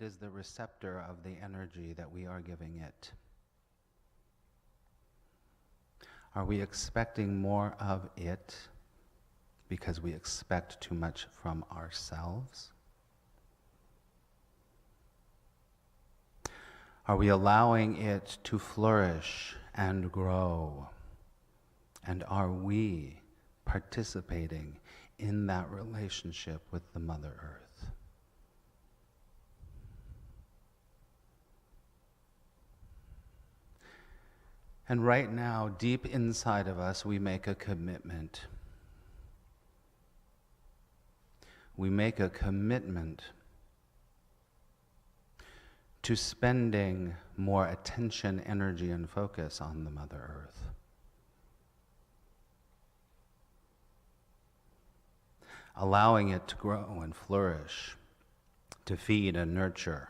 is the receptor of the energy that we are giving it? Are we expecting more of it because we expect too much from ourselves? Are we allowing it to flourish and grow? And are we participating in that relationship with the Mother Earth? And right now, deep inside of us, we make a commitment. We make a commitment to spending more attention, energy, and focus on the Mother Earth. Allowing it to grow and flourish, to feed and nurture,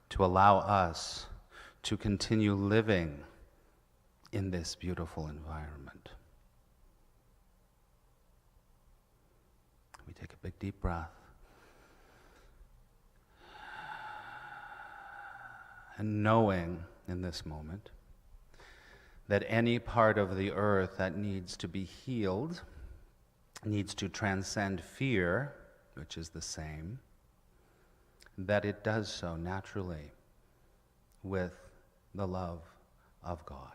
to allow us to continue living in this beautiful environment. We take a big deep breath. And knowing in this moment that any part of the earth that needs to be healed, needs to transcend fear, which is the same, that it does so naturally with the love of God.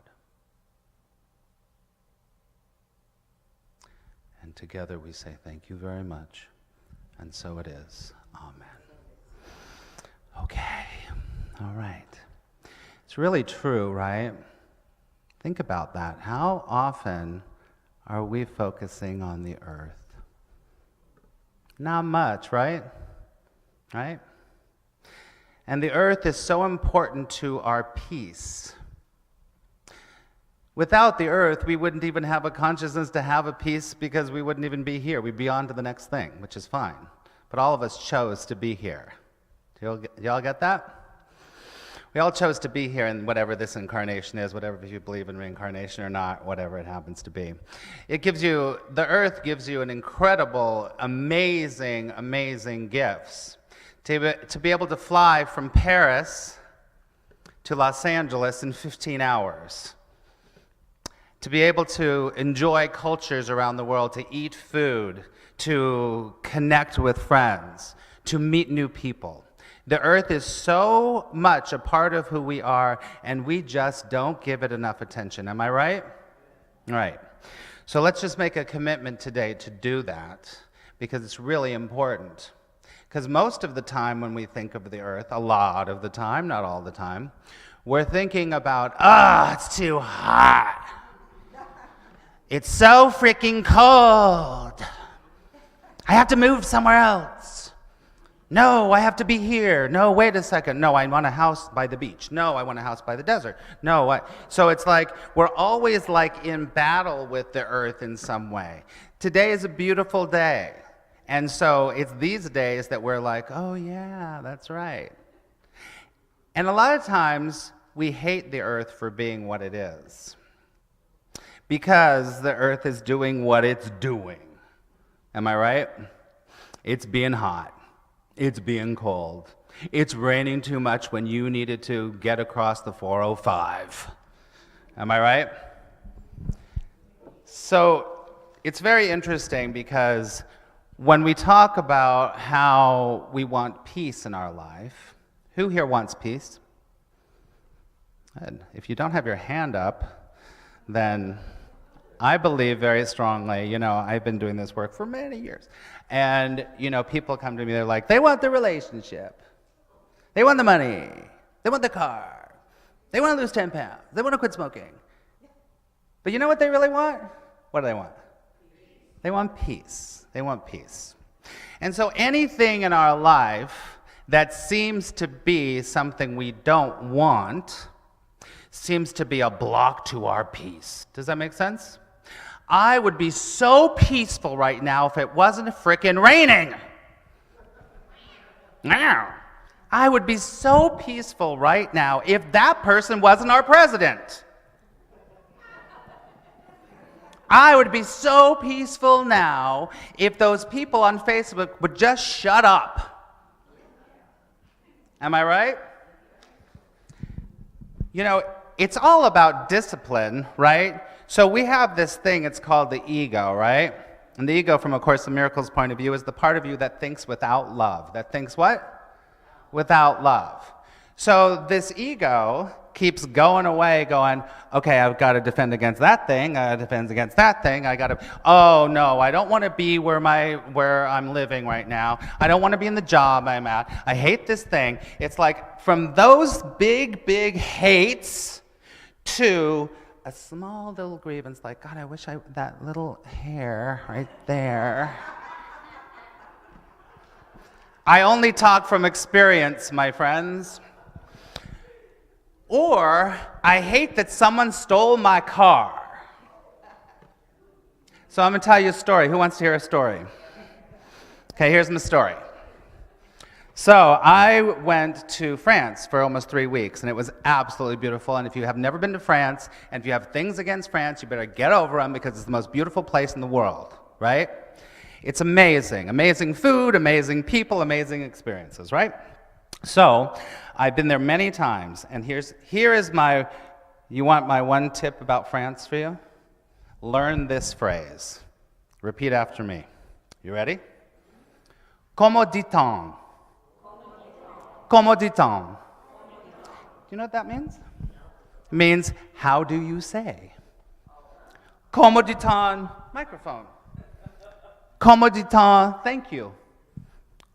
And together we say, thank you very much, and so it is. Amen. Okay. All right. It's really true, right? Think about that. How often are we focusing on the earth? Not much, right? Right? And the earth is so important to our peace. Without the earth, we wouldn't even have a consciousness to have a peace because we wouldn't even be here. We'd be on to the next thing, which is fine. But all of us chose to be here. Do y'all get that? We all chose to be here in whatever this incarnation is, whatever, if you believe in reincarnation or not, whatever it happens to be. The earth gives you an incredible, amazing, amazing gifts. To be able to fly from Paris to Los Angeles in 15 hours. To be able to enjoy cultures around the world, to eat food, to connect with friends, to meet new people. The earth is so much a part of who we are, and we just don't give it enough attention. Am I right? Right. So let's just make a commitment today to do that, because it's really important. Because most of the time when we think of the earth, a lot of the time, not all the time, we're thinking about, it's too hot. It's so freaking cold. I have to move somewhere else. No, I have to be here. No, wait a second. No, I want a house by the beach. No, I want a house by the desert. No, so it's like we're always like in battle with the earth in some way. Today is a beautiful day. And so it's these days that we're like, oh yeah, that's right. And a lot of times we hate the earth for being what it is. Because the earth is doing what it's doing. Am I right? It's being hot. It's being cold. It's raining too much when you needed to get across the 405. Am I right? So it's very interesting because when we talk about how we want peace in our life, who here wants peace? And if you don't have your hand up, then I believe very strongly, I've been doing this work for many years. And, people come to me, they're like, they want the relationship. They want the money. They want the car. They want to lose 10 pounds. They want to quit smoking. But you know what they really want? What do they want? They want peace. They want peace. And so anything in our life that seems to be something we don't want seems to be a block to our peace. Does that make sense? I would be so peaceful right now if it wasn't frickin' raining. Now, I would be so peaceful right now if that person wasn't our president. I would be so peaceful now if those people on Facebook would just shut up. Am I right? You know, it's all about discipline, right? So we have this thing, it's called the ego, right? And the ego, from A Course in Miracles' point of view, is the part of you that thinks without love. That thinks what? Without love. So this ego keeps going away, going, okay, I've got to defend against that thing, I defend against that thing, I got to, oh no, I don't want to be where I'm living right now. I don't want to be in the job I'm at. I hate this thing. It's like from those big, big hates to a small little grievance, like, God, I wish that little hair right there. I only talk from experience, my friends. Or, I hate that someone stole my car. So I'm going to tell you a story. Who wants to hear a story? Okay, here's my story. So I went to France for almost 3 weeks, and it was absolutely beautiful. And if you have never been to France, and if you have things against France, you better get over them because it's the most beautiful place in the world, right? It's amazing. Amazing food, amazing people, amazing experiences, right? So, I've been there many times, and here is my, you want my one tip about France for you? Learn this phrase. Repeat after me. You ready? Comment dit-on? Comment dit-on? Do you know what that means? It means, how do you say? Comment dit-on? Microphone. Comment dit-on? Thank you.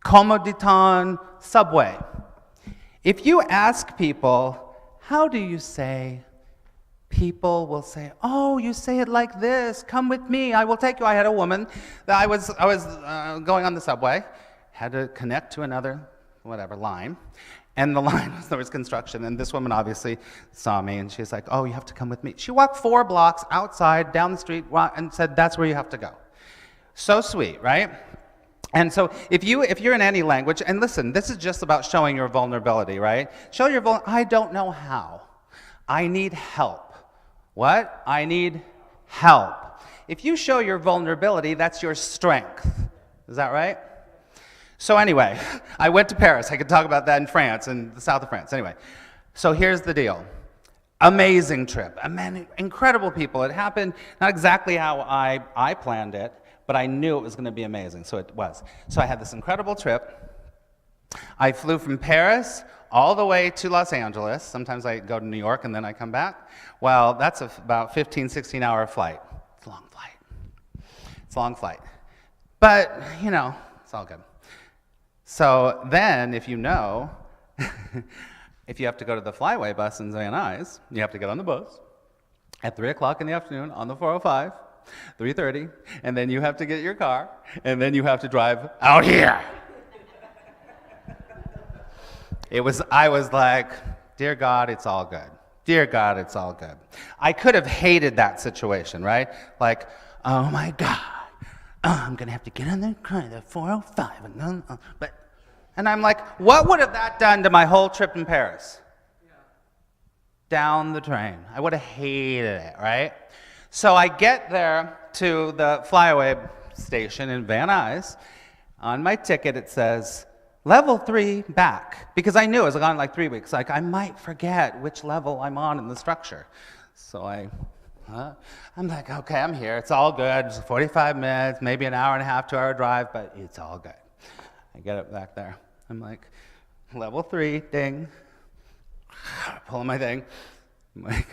Comment dit-on? Subway. If you ask people, how do you say, people will say, oh, you say it like this. Come with me. I will take you. I had a woman that I was going on the subway, had to connect to another, whatever, line. And the line was, there was construction. And this woman obviously saw me, and she's like, oh, you have to come with me. She walked 4 blocks outside, down the street, and said, that's where you have to go. So sweet, right? And so if you're in any language, and listen, this is just about showing your vulnerability, right? Show your I don't know how. I need help. What? I need help. If you show your vulnerability, that's your strength. Is that right? So anyway, I went to Paris. I could talk about that in France, in the south of France. Anyway, so here's the deal. Amazing trip. Incredible people. It happened not exactly how I planned it, but I knew it was going to be amazing, so it was. So I had this incredible trip. I flew from Paris all the way to Los Angeles. Sometimes I go to New York and then I come back. Well, that's about 15, 16-hour flight. It's a long flight. It's a long flight. But, you know, it's all good. So then, if you know, if you have to go to the Flyway bus in Van Nuys, you have to get on the bus at 3 o'clock in the afternoon on the 405. 3:30, and then you have to get your car, and then you have to drive out here. I was like, dear God, it's all good. Dear God, it's all good. I could have hated that situation, right? Like, oh my God, I'm going to have to get on the 405. And I'm like, what would have that done to my whole trip in Paris? Down the drain. I would have hated it, right? So I get there to the Flyaway station in Van Nuys. On my ticket it says, level 3 back. Because I knew I was gone like 3 weeks. Like, I might forget which level I'm on in the structure. So I'm like, okay, I'm here. It's all good. It's 45 minutes, maybe an hour and a half, 2 hour drive, but it's all good. I get it back there. I'm like, level 3, ding. Pulling my thing. I'm like,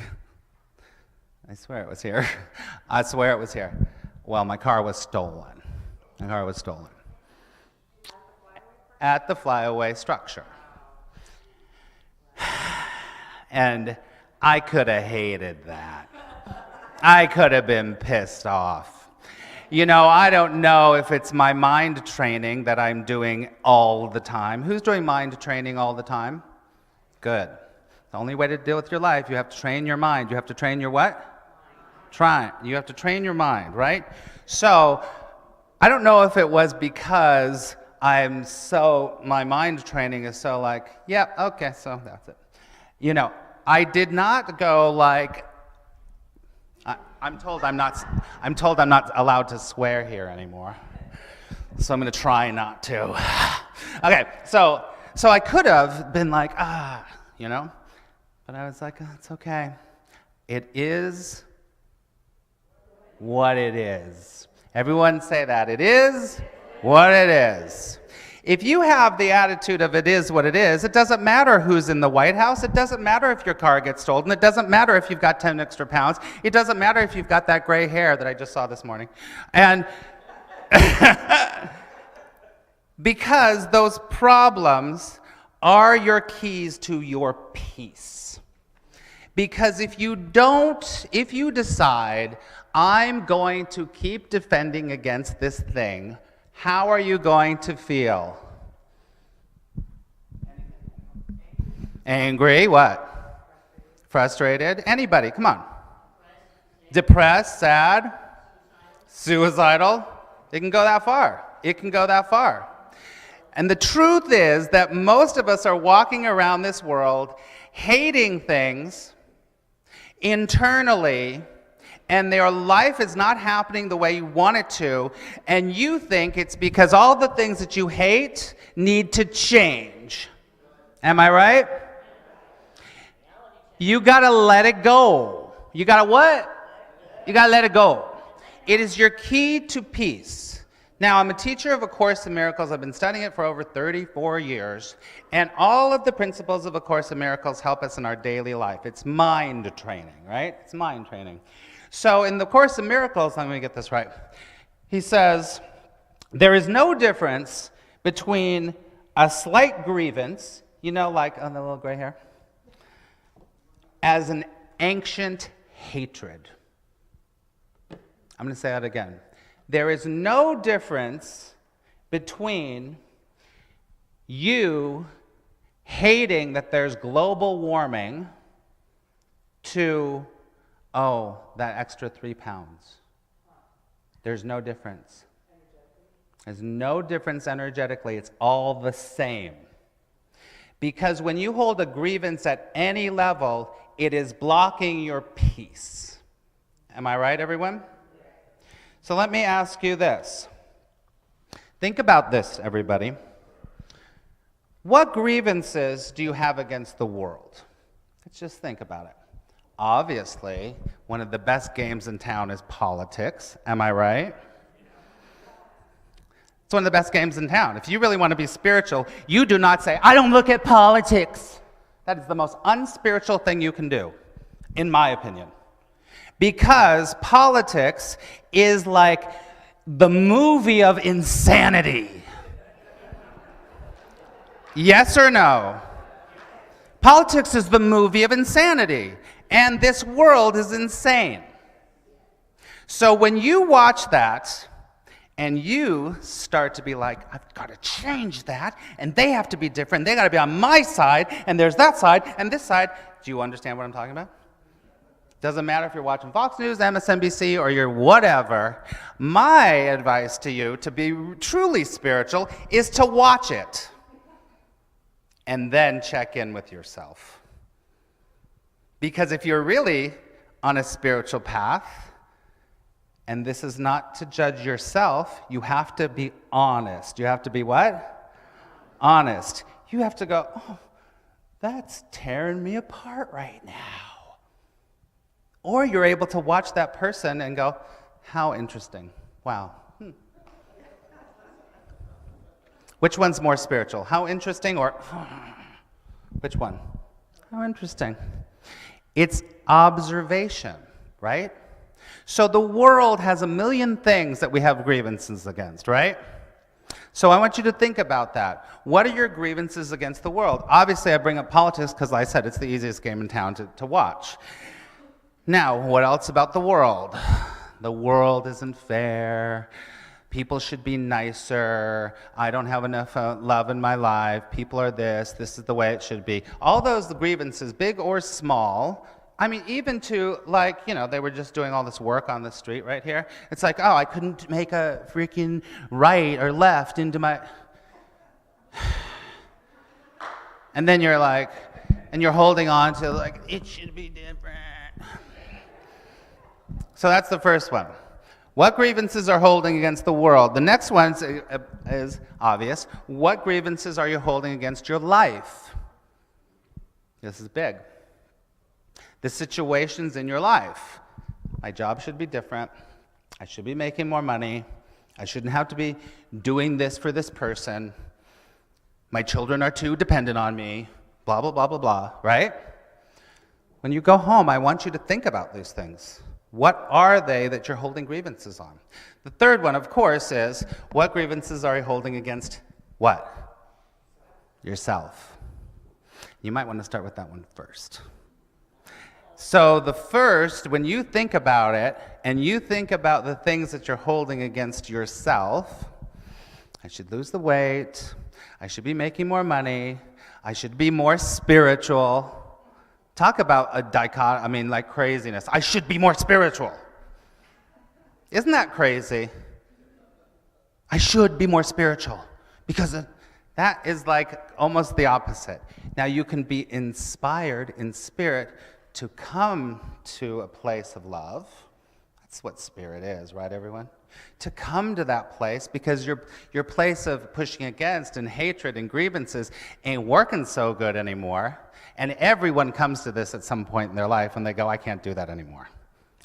I swear it was here. I swear it was here. Well, my car was stolen. My car was stolen. At the Flyaway structure. And I could have hated that. I could have been pissed off. You know, I don't know if it's my mind training that I'm doing all the time. Who's doing mind training all the time? Good. The only way to deal with your life, you have to train your mind. You have to train your what? You have to train your mind, right? So, I don't know if it was because my mind training is so like, yep, yeah, okay, so that's it. You know, I did not go like, I'm told I'm not allowed to swear here anymore. So I'm going to try not to. Okay, so So I could have been like, you know, but I was like, oh, it's okay. It is what it is. Everyone say that. It is what it is. If you have the attitude of it is what it is, it doesn't matter who's in the White House. It doesn't matter if your car gets stolen. It doesn't matter if you've got 10 extra pounds. It doesn't matter if you've got that gray hair that I just saw this morning. And because those problems are your keys to your peace. Because if you decide, I'm going to keep defending against this thing, how are you going to feel? Angry, what? Frustrated? Anybody, come on. Depressed, sad, suicidal. It can go that far. It can go that far. And the truth is that most of us are walking around this world hating things internally, and their life is not happening the way you want it to, and you think it's because all the things that you hate need to change. Am I right? You gotta let it go. You gotta what? You gotta let it go. It is your key to peace. Now, I'm a teacher of A Course in Miracles. I've been studying it for over 34 years, and all of the principles of A Course in Miracles help us in our daily life. It's mind training, right? It's mind training. So in the Course in Miracles, let me get this right, he says, there is no difference between a slight grievance, you know, like on the little gray hair, as an ancient hatred. I'm going to say that again. There is no difference between you hating that there's global warming to, oh, that extra 3 pounds. There's no difference. There's no difference energetically. It's all the same. Because when you hold a grievance at any level, it is blocking your peace. Am I right, everyone? So let me ask you this. Think about this, everybody. What grievances do you have against the world? Let's just think about it. Obviously, one of the best games in town is politics. Am I right? It's one of the best games in town. If you really want to be spiritual, you do not say, I don't look at politics. That is the most unspiritual thing you can do, in my opinion. Because politics is like the movie of insanity. Yes or no? Politics is the movie of insanity. And this world is insane. So when you watch that, and you start to be like, I've got to change that, and they have to be different, they got to be on my side, and there's that side, and this side. Do you understand what I'm talking about? Doesn't matter if you're watching Fox News, MSNBC, or you're whatever. My advice to you, to be truly spiritual, is to watch it. And then check in with yourself. Because if you're really on a spiritual path, and this is not to judge yourself, you have to be honest. You have to be what? Honest. You have to go, oh, that's tearing me apart right now. Or you're able to watch that person and go, how interesting. Wow. Which one's more spiritual? How interesting or which one? How interesting. It's observation, right? So the world has a million things that we have grievances against, right? So I want you to think about that. What are your grievances against the world? Obviously, I bring up politics because I said it's the easiest game in town to watch. Now, what else about the world? The world isn't fair. People should be nicer. I don't have enough love in my life. People are this. This is the way it should be. All those grievances, big or small, I mean, even to, like, you know, they were just doing all this work on the street right here. It's like, oh, I couldn't make a freaking right or left into my... And then you're like, and you're holding on to, like, it should be different. So that's the first one. What grievances are holding against the world? The next one is obvious. What grievances are you holding against your life? This is big. The situations in your life. My job should be different. I should be making more money. I shouldn't have to be doing this for this person. My children are too dependent on me. Blah, blah, blah, blah, blah, right? When you go home, I want you to think about these things. What are they that you're holding grievances on? The third one, of course, is what grievances are you holding against what? Yourself. You might want to start with that one first. So the first, when you think about it, and you think about the things that you're holding against yourself, I should lose the weight, I should be making more money, I should be more spiritual. Talk about a dichotomy, like craziness. I should be more spiritual. Isn't that crazy? I should be more spiritual, because that is like almost the opposite. Now you can be inspired in spirit to come to a place of love. That's what spirit is, right, everyone? To come to that place, because your place of pushing against and hatred and grievances ain't working so good anymore. And everyone comes to this at some point in their life when they go, I can't do that anymore.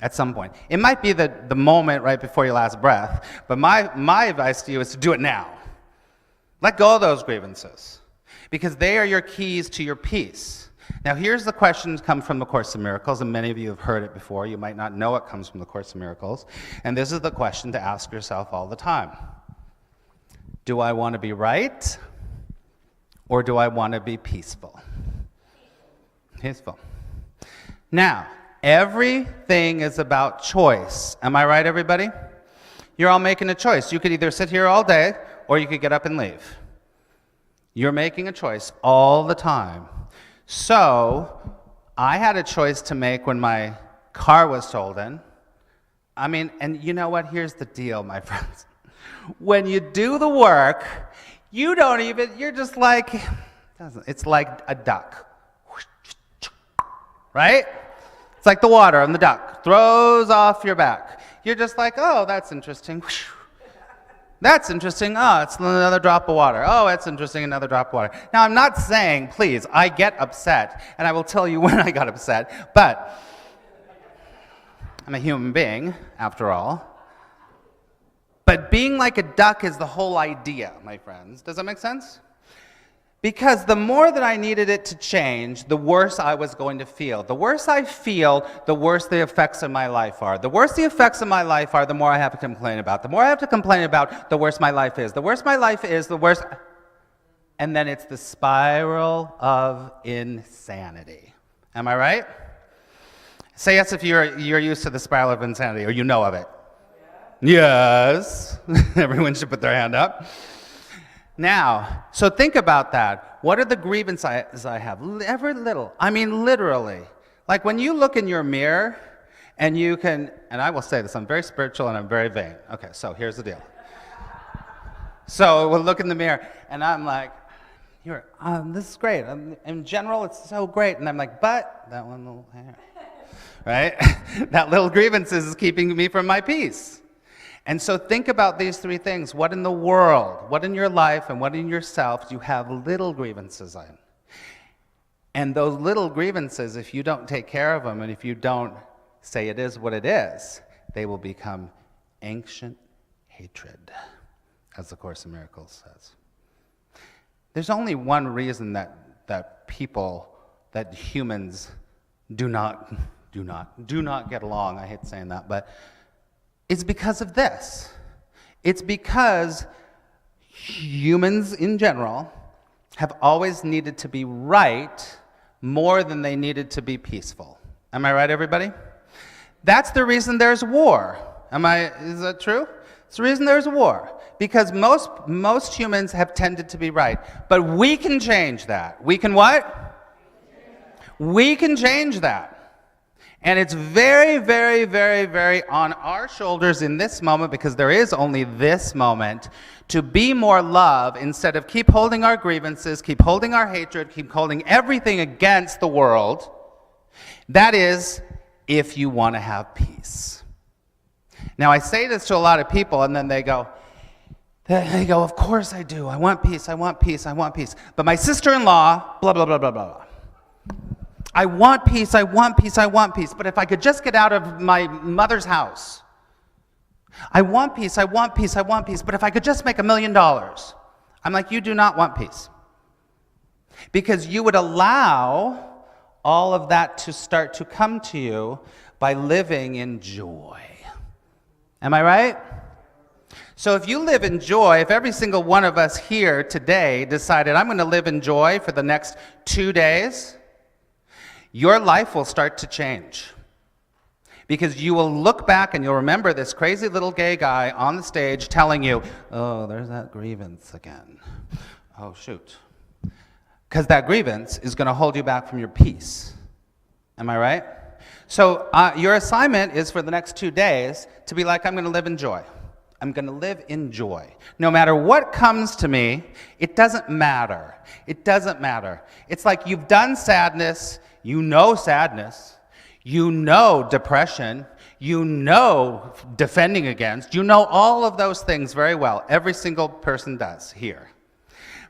At some point. It might be the moment right before your last breath, but my advice to you is to do it now. Let go of those grievances, because they are your keys to your peace. Now, here's the questions come from the Course in Miracles, and many of you have heard it before. You might not know it comes from the Course in Miracles. And this is the question to ask yourself all the time. Do I want to be right, or do I want to be peaceful? Peaceful. Now, everything is about choice. Am I right, everybody? You're all making a choice. You could either sit here all day, or you could get up and leave. You're making a choice all the time. So, I had a choice to make when my car was stolen. I mean, and you know what? Here's the deal, my friends. When you do the work, you're just like, it's like a duck. Right? It's like the water on the duck. Throws off your back. You're just like, oh, that's interesting. That's interesting. Oh, it's another drop of water. Oh, that's interesting, another drop of water. Now, I'm not saying, please, I get upset, and I will tell you when I got upset, but I'm a human being, after all. But being like a duck is the whole idea, my friends. Does that make sense? Because the more that I needed it to change, the worse I was going to feel. The worse I feel, the worse the effects of my life are. The worse the effects of my life are, the more I have to complain about. The more I have to complain about, the worse my life is. The worse my life is, the worse... And then it's the spiral of insanity. Am I right? Say yes if you're used to the spiral of insanity, or you know of it. Yeah. Yes. Everyone should put their hand up. Now, so think about that. What are the grievances I have? Every little. I mean, literally. Like when you look in your mirror, and you can, and I will say this, I'm very spiritual and I'm very vain. Okay, so here's the deal. So we'll look in the mirror, and I'm like, this is great. In general, it's so great. And I'm like, but that one little hair, right? That little grievance is keeping me from my peace. And so think about these three things. What in the world, what in your life, and what in yourself do you have little grievances in? And those little grievances, if you don't take care of them, and if you don't say it is what it is, they will become ancient hatred, as the Course in Miracles says. There's only one reason that humans do not get along. I hate saying that, but it's because of this. It's because humans in general have always needed to be right more than they needed to be peaceful. Am I right, everybody? That's the reason there's war. Is that true? It's the reason there's war. Because most humans have tended to be right. But we can change that. We can what? We can change that. And it's very, very, very, very on our shoulders in this moment, because there is only this moment, to be more love instead of keep holding our grievances, keep holding our hatred, keep holding everything against the world. That is, if you want to have peace. Now, I say this to a lot of people, and then they go, of course I do. I want peace, I want peace, I want peace. But my sister-in-law, blah, blah, blah, blah, blah. I want peace, I want peace, I want peace. But if I could just get out of my mother's house. I want peace, I want peace, I want peace. But if I could just make $1 million. I'm like, you do not want peace. Because you would allow all of that to start to come to you by living in joy. Am I right? So if you live in joy, if every single one of us here today decided, I'm going to live in joy for the next 2 days, your life will start to change. Because you will look back and you'll remember this crazy little gay guy on the stage telling you, oh, there's that grievance again. Oh, shoot. Because that grievance is going to hold you back from your peace. Am I right? So your assignment is for the next 2 days to be like, I'm going to live in joy. I'm going to live in joy. No matter what comes to me, it doesn't matter. It doesn't matter. It's like you've done sadness, you know depression, you know defending against, you know all of those things very well. Every single person does here.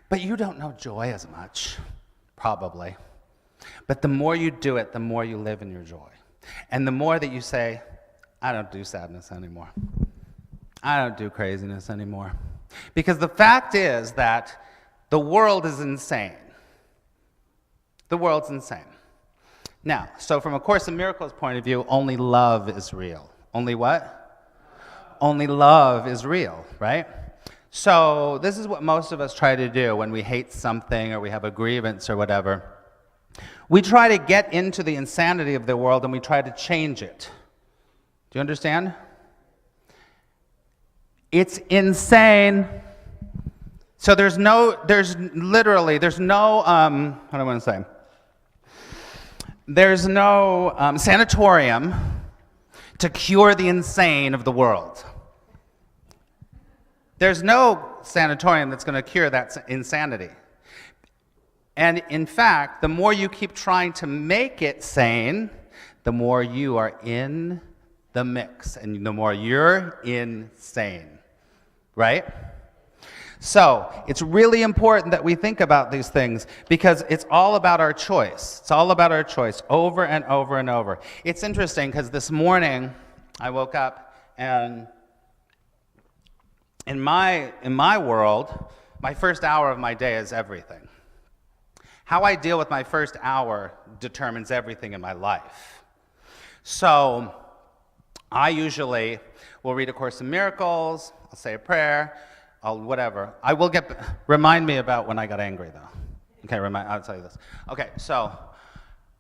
But you don't know joy as much, probably. But the more you do it, the more you live in your joy. And the more that you say, I don't do sadness anymore. I don't do craziness anymore. Because the fact is that the world is insane. The world's insane. Now, so from A Course in Miracles point of view, only love is real. Only what? Only love is real, right? So this is what most of us try to do when we hate something or we have a grievance or whatever. We try to get into the insanity of the world and we try to change it. Do you understand? It's insane. So there's no, what do I want to say? There's no sanatorium to cure the insane of the world. There's no sanatorium that's going to cure that insanity. And in fact, the more you keep trying to make it sane, the more you are in the mix, and the more you're insane. Right? So, it's really important that we think about these things because it's all about our choice. It's all about our choice over and over and over. It's interesting because this morning I woke up and in my world, my first hour of my day is everything. How I deal with my first hour determines everything in my life. So, I usually will read A Course in Miracles, I'll say a prayer, I'll whatever. Remind me about when I got angry, though. Okay, I'll tell you this. Okay, so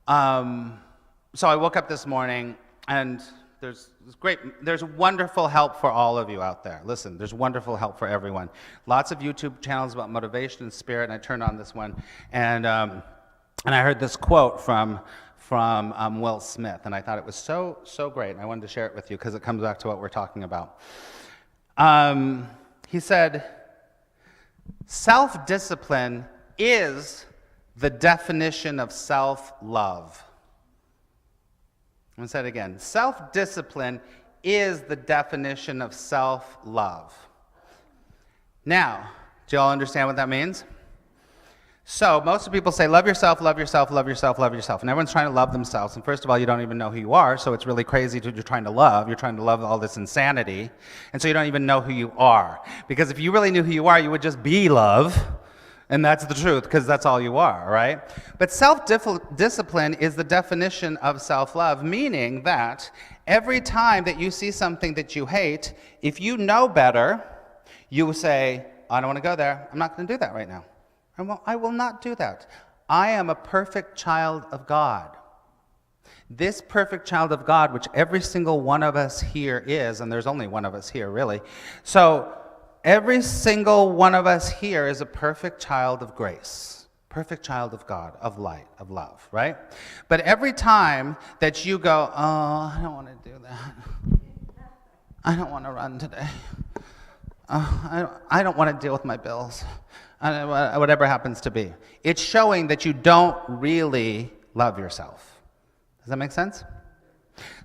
I woke up this morning, and there's wonderful help for all of you out there. Listen, there's wonderful help for everyone. Lots of YouTube channels about motivation and spirit, and I turned on this one, and I heard this quote from Will Smith, and I thought it was so great, and I wanted to share it with you because it comes back to what we're talking about. He said, self-discipline is the definition of self-love. I'm going to say it again. Self-discipline is the definition of self-love. Now, do you all understand what that means? So, most people say, love yourself, love yourself, love yourself, love yourself. And everyone's trying to love themselves. And first of all, you don't even know who you are, so it's really crazy you're trying to love. You're trying to love all this insanity. And so you don't even know who you are. Because if you really knew who you are, you would just be love. And that's the truth, because that's all you are, right? But self-discipline is the definition of self-love, meaning that every time that you see something that you hate, if you know better, you will say, I don't want to go there. I'm not going to do that right now. I will not do that. I am a perfect child of God. This perfect child of God, which every single one of us here is, and there's only one of us here, really. So every single one of us here is a perfect child of grace, perfect child of God, of light, of love, right? But every time that you go, oh, I don't want to do that. I don't want to run today. I don't want to deal with my bills. Whatever happens to be. It's showing that you don't really love yourself. Does that make sense?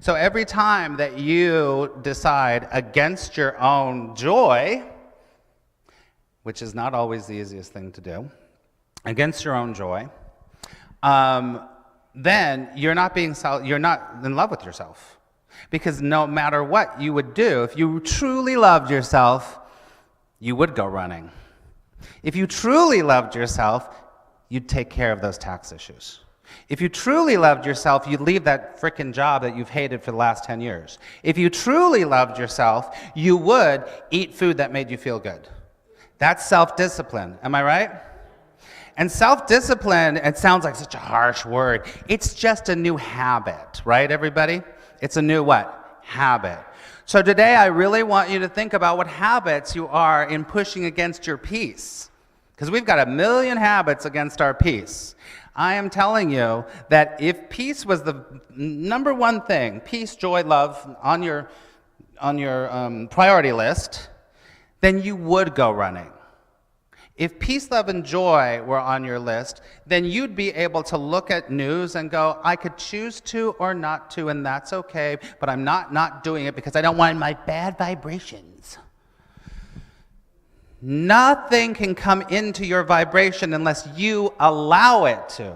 So every time that you decide against your own joy, which is not always the easiest thing to do, against your own joy, then you're not in love with yourself. Because no matter what you would do, if you truly loved yourself, you would go running. If you truly loved yourself, you'd take care of those tax issues. If you truly loved yourself, you'd leave that frickin' job that you've hated for the last 10 years. If you truly loved yourself, you would eat food that made you feel good. That's self-discipline. Am I right? And self-discipline, it sounds like such a harsh word. It's just a new habit, right, everybody? It's a new what? Habit. So today I really want you to think about what habits you are in pushing against your peace. Because we've got a million habits against our peace. I am telling you that if peace was the number one thing, peace, joy, love, on your priority list, then you would go running. If peace, love, and joy were on your list, then you'd be able to look at news and go, I could choose to or not to, and that's okay, but I'm not doing it because I don't want my bad vibrations. Nothing can come into your vibration unless you allow it to.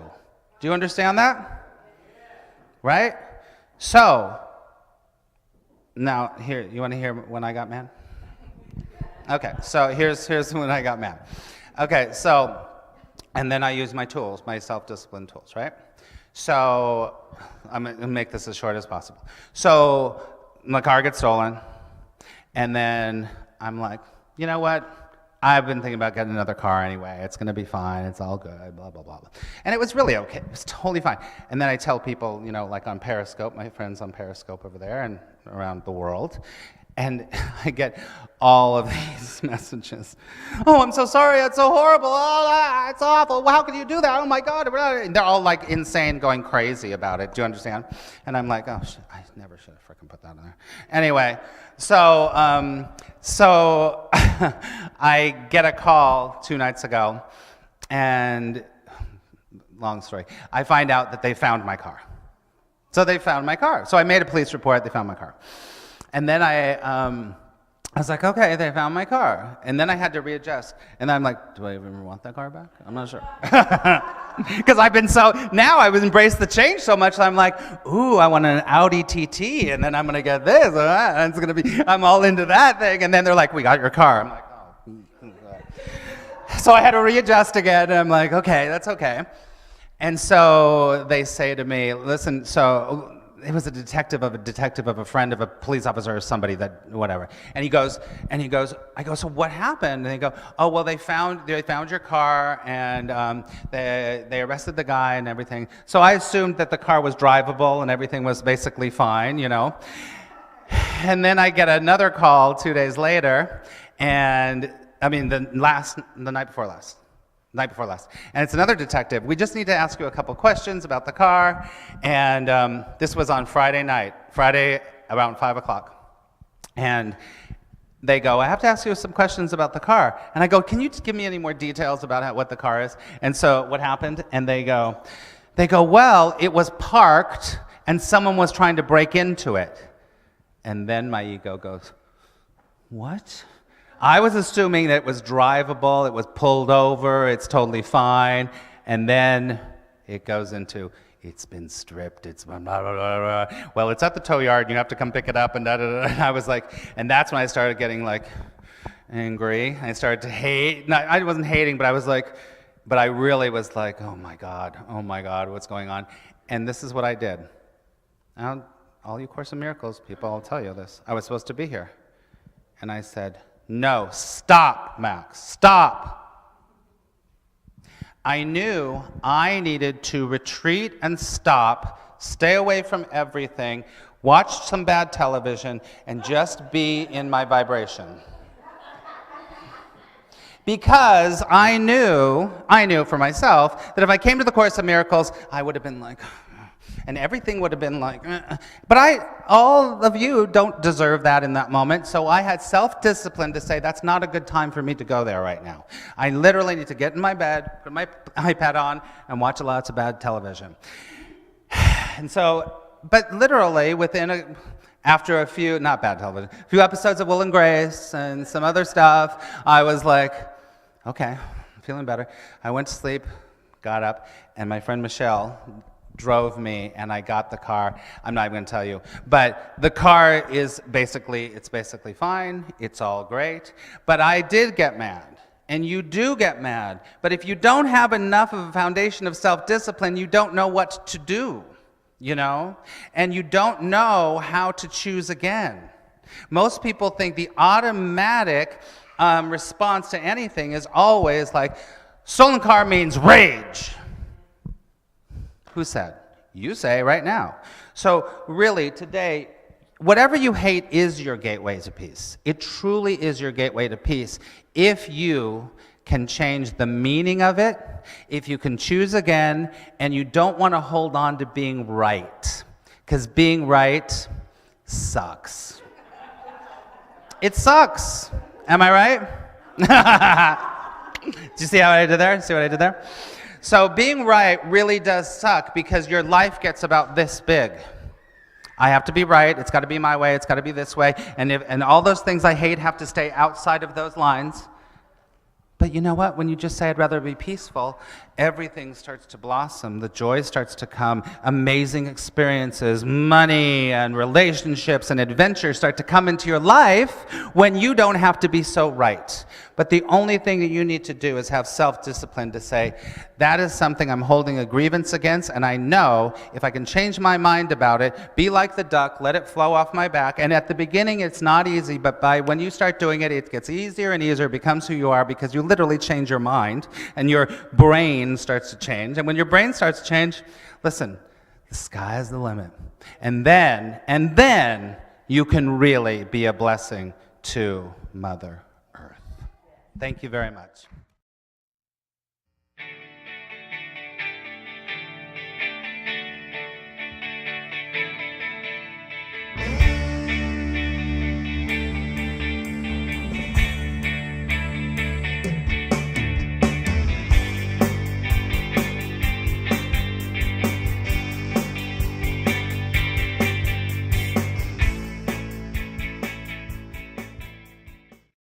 Do you understand that? Right? So, now here, you want to hear when I got mad? Okay, so here's when I got mad. Okay, so, and then I use my tools, my self-discipline tools, right? So, I'm going to make this as short as possible. So, my car gets stolen, and then I'm like, you know what? I've been thinking about getting another car anyway. It's going to be fine. It's all good, blah, blah, blah. And it was really okay. It was totally fine. And then I tell people, you know, like on Periscope, my friends on Periscope over there and around the world, and I get all of these messages. Oh, I'm so sorry. It's so horrible. Oh, it's awful. How could you do that? Oh, my God. And they're all like insane, going crazy about it. Do you understand? And I'm like, oh, shit, I never should have freaking put that in there. Anyway, so I get a call 2 nights ago, and long story, I find out that they found my car. So they found my car. So I made a police report. They found my car. And then I was like, okay, they found my car. And then I had to readjust. And I'm like, do I even want that car back? I'm not sure. Because now I've embraced the change so much that I'm like, ooh, I want an Audi TT, and then I'm going to get this, and it's going to be, I'm all into that thing. And then they're like, we got your car. I'm like, oh. So I had to readjust again, and I'm like, okay, that's okay. And so they say to me, listen, so it was a detective of a friend of a police officer or somebody that, whatever. And he goes, I go, so what happened? And they go, oh, well, they found your car, and they arrested the guy and everything. So I assumed that the car was drivable and everything was basically fine, you know. And then I get another call 2 days later, and I mean, the night before last. And it's another detective. We just need to ask you a couple questions about the car. And this was on Friday night, Friday around 5 o'clock. And they go, I have to ask you some questions about the car. And I go, can you give me any more details about what the car is? And so what happened? And they go, well, it was parked and someone was trying to break into it. And then my ego goes, what? I was assuming that it was drivable, it was pulled over, it's totally fine, and then it goes into, it's been stripped, it's blah, blah, blah, blah. Well, it's at the tow yard, you have to come pick it up, and da, da, da. And I was like, and that's when I started getting like angry. I started to hate, I wasn't hating, but I was like, but I really was like, oh my God, what's going on? And this is what I did. Now, all you Course in Miracles people, I'll tell you this. I was supposed to be here. And I said, no, stop, Max, stop. I knew I needed to retreat and stop, stay away from everything, watch some bad television, and just be in my vibration. Because I knew for myself that if I came to the Course in Miracles, I would have been like, and everything would have been like, but all of you don't deserve that in that moment, so I had self-discipline to say that's not a good time for me to go there right now. I literally need to get in my bed, put my iPad on, and watch lots of bad television. And so but literally after a few, not bad television, a few episodes of Will and Grace and some other stuff, I was like, okay, I'm feeling better. I went to sleep, got up, and my friend Michelle drove me, and I got the car. I'm not even going to tell you, but the car is basically fine. It's all great, but I did get mad. And you do get mad. But if you don't have enough of a foundation of self-discipline, you don't know what to do, And you don't know how to choose again. Most people think the automatic response to anything is always like, stolen car means rage. Who said? You say right now. So really, today, whatever you hate is your gateway to peace. It truly is your gateway to peace if you can change the meaning of it, if you can choose again, and you don't want to hold on to being right, because being right sucks. It sucks. Am I right? Did you see how I did there? See what I did there? So being right really does suck because your life gets about this big. I have to be right, it's got to be my way, it's got to be this way, and all those things I hate have to stay outside of those lines. But you know what? When you just say, I'd rather be peaceful, everything starts to blossom. The joy starts to come. Amazing experiences, money and relationships and adventures start to come into your life when you don't have to be so right. But the only thing that you need to do is have self-discipline to say, that is something I'm holding a grievance against, and I know if I can change my mind about it, be like the duck, let it flow off my back. And at the beginning, it's not easy, but when you start doing it, it gets easier and easier, it becomes who you are because you literally change your mind, and your brain starts to change. And when your brain starts to change, listen, the sky is the limit. And then you can really be a blessing to Mother Earth. Thank you very much.